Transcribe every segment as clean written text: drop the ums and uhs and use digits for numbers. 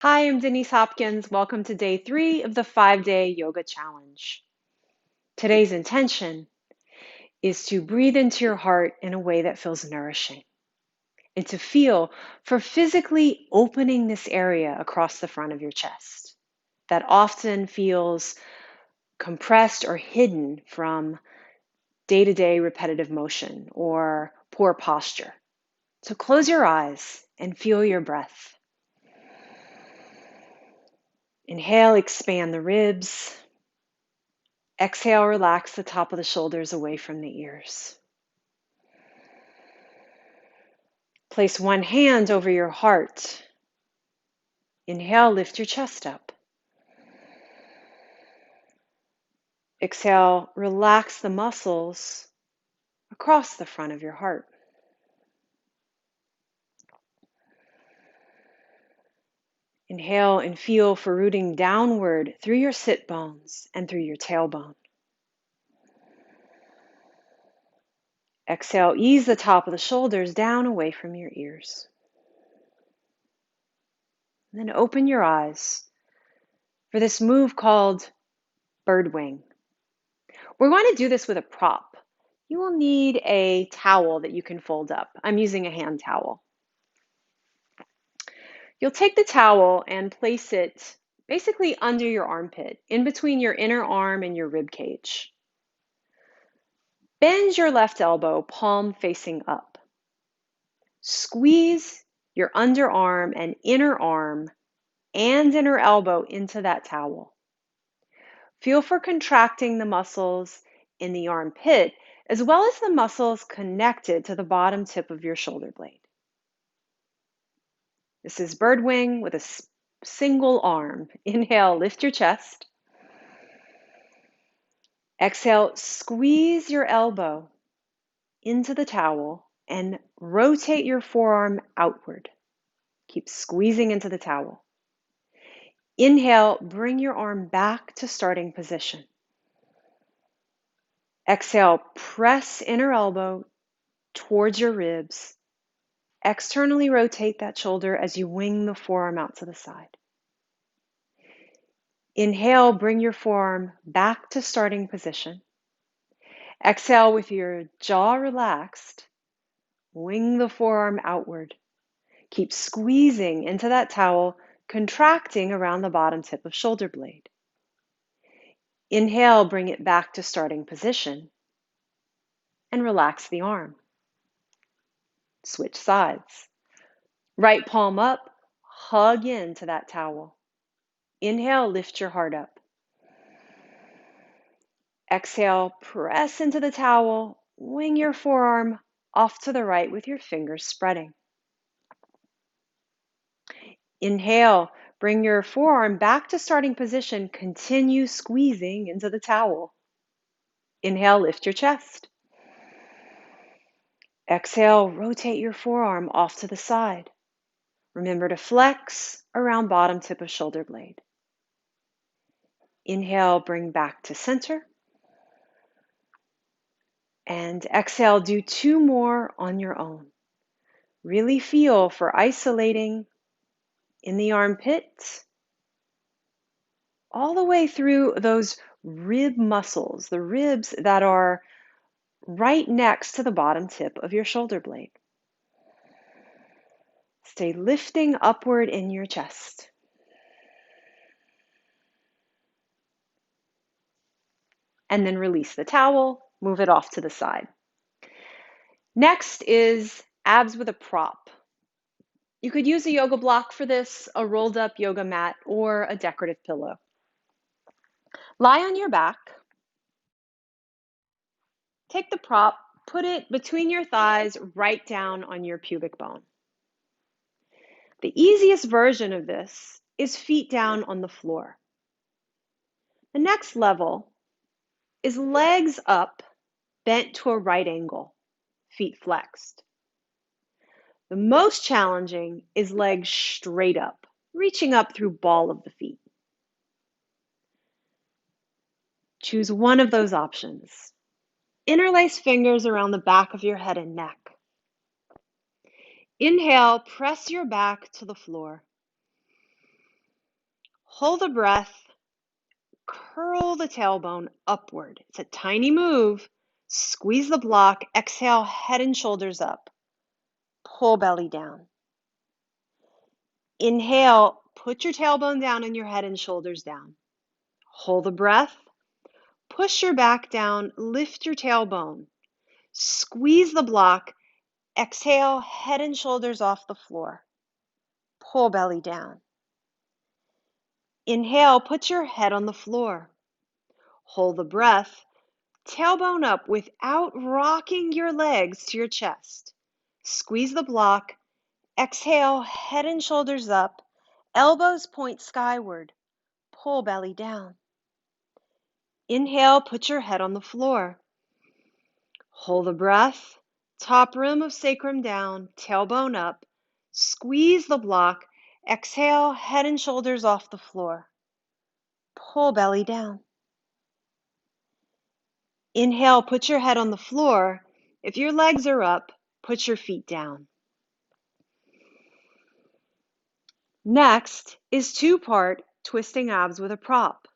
Hi, I'm Denise Hopkins. Welcome to day 3 of the 5-day yoga challenge. Today's intention is to breathe into your heart in a way that feels nourishing and to feel for physically opening this area across the front of your chest that often feels compressed or hidden from day-to-day repetitive motion or poor posture. So close your eyes and feel your breath. Inhale, expand the ribs. Exhale, relax the top of the shoulders away from the ears. Place one hand over your heart. Inhale, lift your chest up. Exhale, relax the muscles across the front of your heart. Inhale and feel for rooting downward through your sit bones and through your tailbone. Exhale, ease the top of the shoulders down away from your ears. And then open your eyes for this move called bird wing. We're going to do this with a prop. You will need a towel that you can fold up. I'm using a hand towel. You'll take the towel and place it basically under your armpit, in between your inner arm and your rib cage. Bend your left elbow, palm facing up. Squeeze your underarm and inner arm and inner elbow into that towel. Feel for contracting the muscles in the armpit as well as the muscles connected to the bottom tip of your shoulder blade. This is bird wing with a single arm. Inhale, lift your chest. Exhale, squeeze your elbow into the towel and rotate your forearm outward. Keep squeezing into the towel. Inhale, bring your arm back to starting position. Exhale, press inner elbow towards your ribs. Externally rotate that shoulder as you wing the forearm out to the side. Inhale, bring your forearm back to starting position. Exhale with your jaw relaxed. Wing the forearm outward. Keep squeezing into that towel, contracting around the bottom tip of shoulder blade. Inhale, bring it back to starting position and relax the arm. Switch sides. Right palm up, hug into that towel. Inhale, lift your heart up. Exhale, press into the towel, wing your forearm off to the right with your fingers spreading. Inhale, bring your forearm back to starting position, continue squeezing into the towel. Inhale, lift your chest. Exhale, rotate your forearm off to the side. Remember to flex around bottom tip of shoulder blade. Inhale, bring back to center. And exhale, do 2 more on your own. Really feel for isolating in the armpit, all the way through those rib muscles, the ribs that are right next to the bottom tip of your shoulder blade. Stay lifting upward in your chest. And then release the towel, move it off to the side. Next is abs with a prop. You could use a yoga block for this, a rolled up yoga mat, or a decorative pillow. Lie on your back. Take the prop, put it between your thighs, right down on your pubic bone. The easiest version of this is feet down on the floor. The next level is legs up, bent to a right angle, feet flexed. The most challenging is legs straight up, reaching up through ball of the feet. Choose one of those options. Interlace fingers around the back of your head and neck. Inhale, press your back to the floor. Hold the breath. Curl the tailbone upward. It's a tiny move. Squeeze the block. Exhale, head and shoulders up. Pull belly down. Inhale, put your tailbone down and your head and shoulders down. Hold the breath. Push your back down. Lift your tailbone. Squeeze the block. Exhale, head and shoulders off the floor. Pull belly down. Inhale, put your head on the floor. Hold the breath. Tailbone up without rocking your legs to your chest. Squeeze the block. Exhale, head and shoulders up. Elbows point skyward. Pull belly down. Inhale, put your head on the floor. Hold the breath. Top rim of sacrum down, tailbone up. Squeeze the block. Exhale, head and shoulders off the floor. Pull belly down. Inhale, put your head on the floor. If your legs are up, put your feet down. Next is two-part twisting abs with a prop.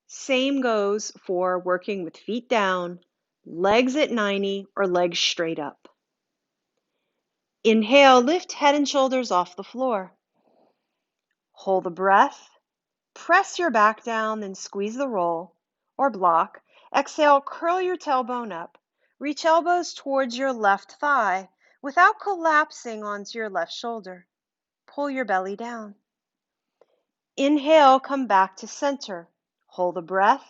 Same goes for working with feet down, legs at 90, or legs straight up. Inhale, lift head and shoulders off the floor. Hold the breath. Press your back down, then squeeze the roll or block. Exhale, curl your tailbone up. Reach elbows towards your left thigh without collapsing onto your left shoulder. Pull your belly down. Inhale, come back to center. Hold the breath.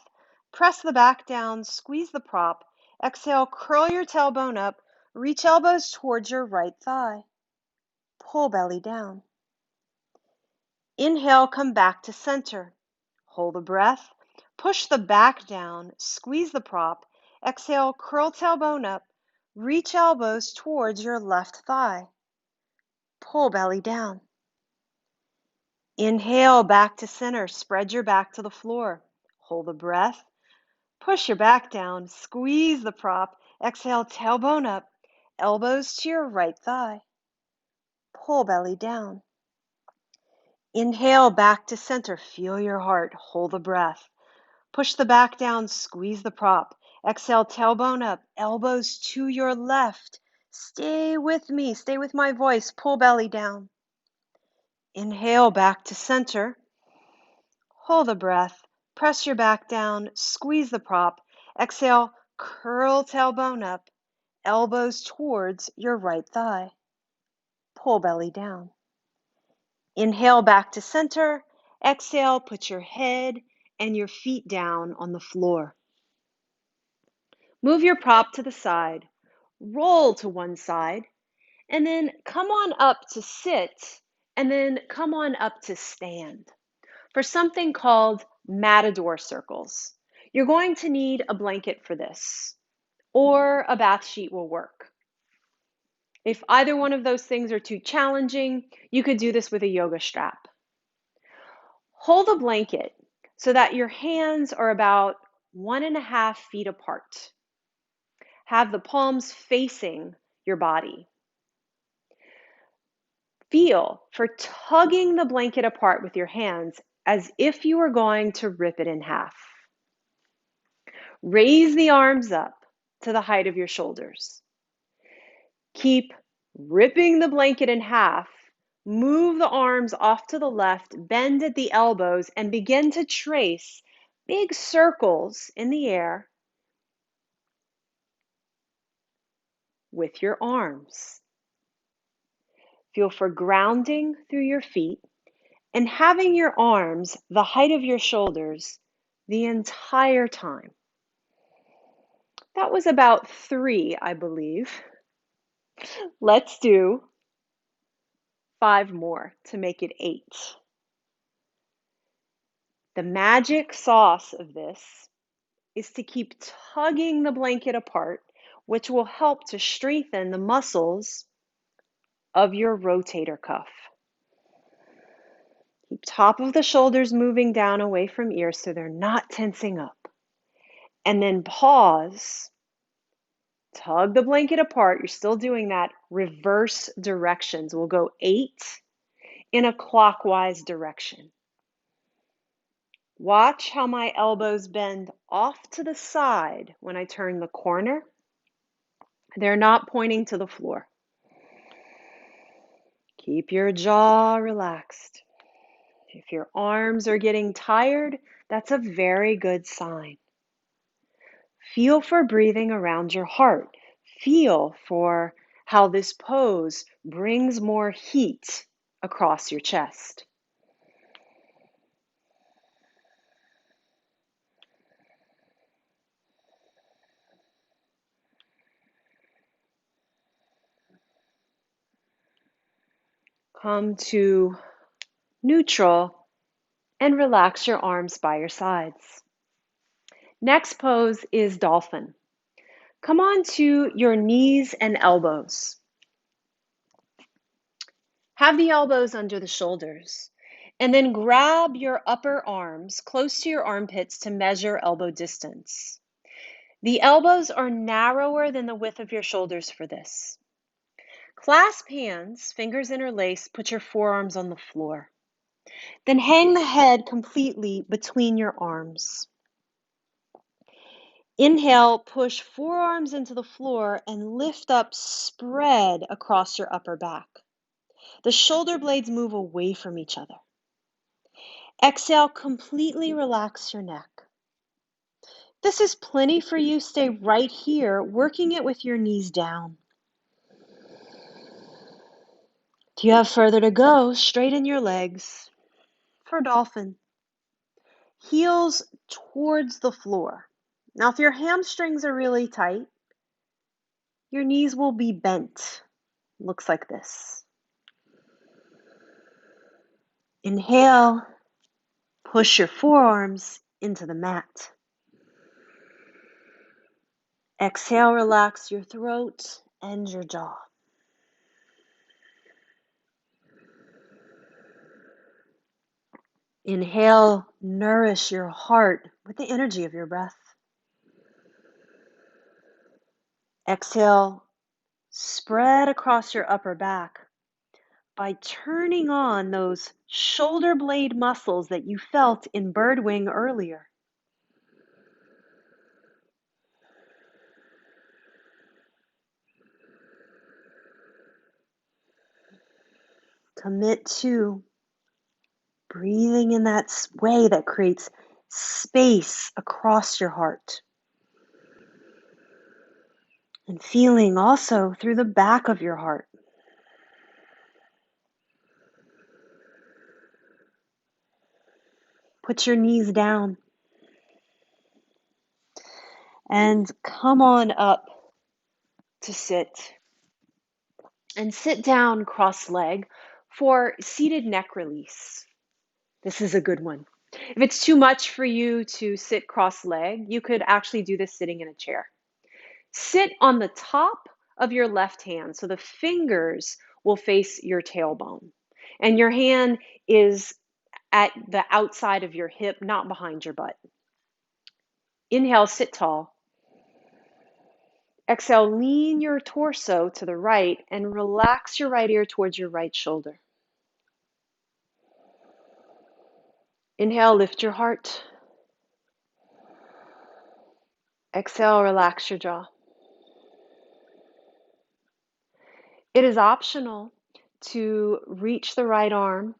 Press the back down, squeeze the prop. Exhale, curl your tailbone up. Reach elbows towards your right thigh. Pull belly down. Inhale, come back to center. Hold the breath. Push the back down, squeeze the prop. Exhale, curl tailbone up. Reach elbows towards your left thigh. Pull belly down. Inhale, back to center. Spread your back to the floor. Hold the breath. Push your back down. Squeeze the prop. Exhale, tailbone up. Elbows to your right thigh. Pull belly down. Inhale, back to center. Feel your heart. Hold the breath. Push the back down. Squeeze the prop. Exhale, tailbone up. Elbows to your left. Stay with me. Stay with my voice. Pull belly down. Inhale, back to center. Hold the breath. Press your back down. Squeeze the prop. Exhale, curl tailbone up. Elbows towards your right thigh. Pull belly down. Inhale, back to center. Exhale, put your head and your feet down on the floor. Move your prop to the side. Roll to one side. And then come on up to sit. And then come on up to stand for something called Matador circles. You're going to need a blanket for this, or a bath sheet will work. If either one of those things are too challenging, you could do this with a yoga strap. Hold a blanket so that your hands are about 1.5 feet apart. Have the palms facing your body. Feel for tugging the blanket apart with your hands as if you were going to rip it in half. Raise the arms up to the height of your shoulders. Keep ripping the blanket in half. Move the arms off to the left, bend at the elbows, and begin to trace big circles in the air with your arms. Feel for grounding through your feet and having your arms the height of your shoulders the entire time. That was about 3, I believe. Let's do 5 more to make it 8. The magic sauce of this is to keep tugging the blanket apart, which will help to strengthen the muscles of your rotator cuff. Keep top of the shoulders moving down away from ears so they're not tensing up. And then pause. Tug the blanket apart. You're still doing that. Reverse directions. We'll go 8 in a clockwise direction. Watch how my elbows bend off to the side when I turn the corner. They're not pointing to the floor. Keep your jaw relaxed. If your arms are getting tired, that's a very good sign. Feel for breathing around your heart. Feel for how this pose brings more heat across your chest. Come to neutral and relax your arms by your sides. Next pose is Dolphin. Come on to your knees and elbows. Have the elbows under the shoulders. And then grab your upper arms close to your armpits to measure elbow distance. The elbows are narrower than the width of your shoulders for this. Clasp hands, fingers interlaced, put your forearms on the floor. Then hang the head completely between your arms. Inhale, push forearms into the floor and lift up, spread across your upper back. The shoulder blades move away from each other. Exhale, completely relax your neck. This is plenty for you. Stay right here, working it with your knees down. Do you have further to go? Straighten your legs for Dolphin. Heels towards the floor. Now, if your hamstrings are really tight, your knees will be bent. Looks like this. Inhale, push your forearms into the mat. Exhale, relax your throat and your jaw. Inhale, nourish your heart with the energy of your breath. Exhale, spread across your upper back by turning on those shoulder blade muscles that you felt in bird wing earlier. Commit to breathing in that way that creates space across your heart. And feeling also through the back of your heart. Put your knees down and come on up to sit. And sit down cross-leg for seated neck release. This is a good one. If it's too much for you to sit cross-leg, you could actually do this sitting in a chair. Sit on the top of your left hand so the fingers will face your tailbone. And your hand is at the outside of your hip, not behind your butt. Inhale, sit tall. Exhale, lean your torso to the right and relax your right ear towards your right shoulder. Inhale, lift your heart. Exhale, relax your jaw. It is optional to reach the right arm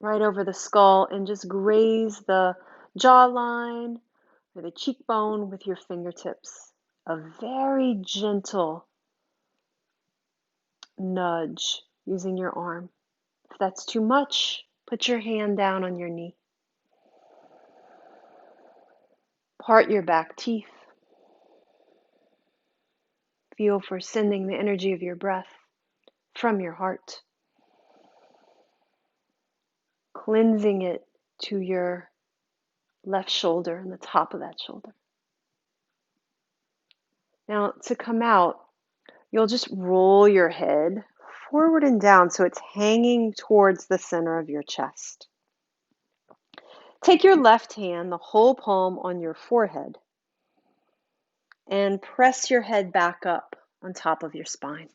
right over the skull and just graze the jawline or the cheekbone with your fingertips. A very gentle nudge using your arm. If that's too much, put your hand down on your knee. Part your back teeth. Feel for sending the energy of your breath from your heart, cleansing it to your left shoulder and the top of that shoulder. Now, to come out, you'll just roll your head forward and down so it's hanging towards the center of your chest. Take your left hand, the whole palm on your forehead, and press your head back up on top of your spine.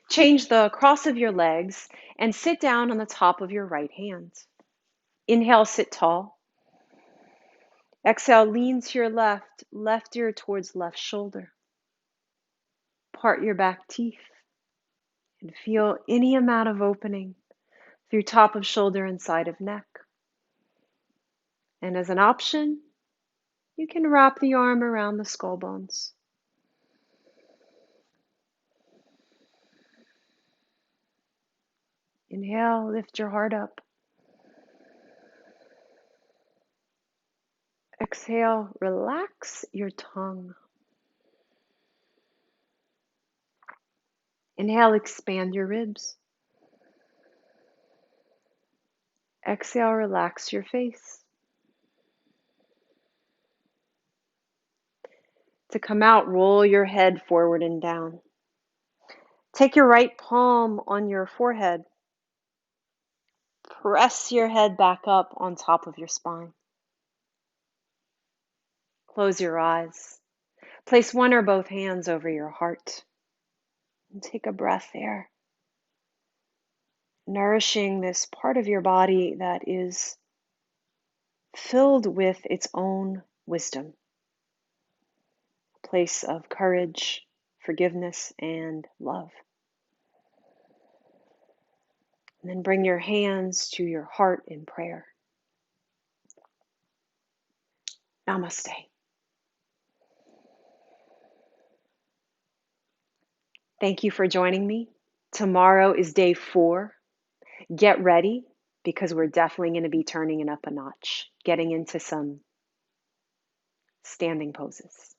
Change the cross of your legs and sit down on the top of your right hand. Inhale, sit tall. Exhale, lean to your left ear towards left shoulder. Part your back teeth and feel any amount of opening through top of shoulder and side of neck. And as an option, you can wrap the arm around the skull bones. Inhale, lift your heart up. Exhale, relax your tongue. Inhale, expand your ribs. Exhale, relax your face. To come out, roll your head forward and down. Take your right palm on your forehead. Press your head back up on top of your spine. Close your eyes. Place one or both hands over your heart. And take a breath there. Nourishing this part of your body that is filled with its own wisdom. A place of courage, forgiveness, and love. And then bring your hands to your heart in prayer. Namaste. Thank you for joining me. Tomorrow is day 4. Get ready because we're definitely going to be turning it up a notch, getting into some standing poses.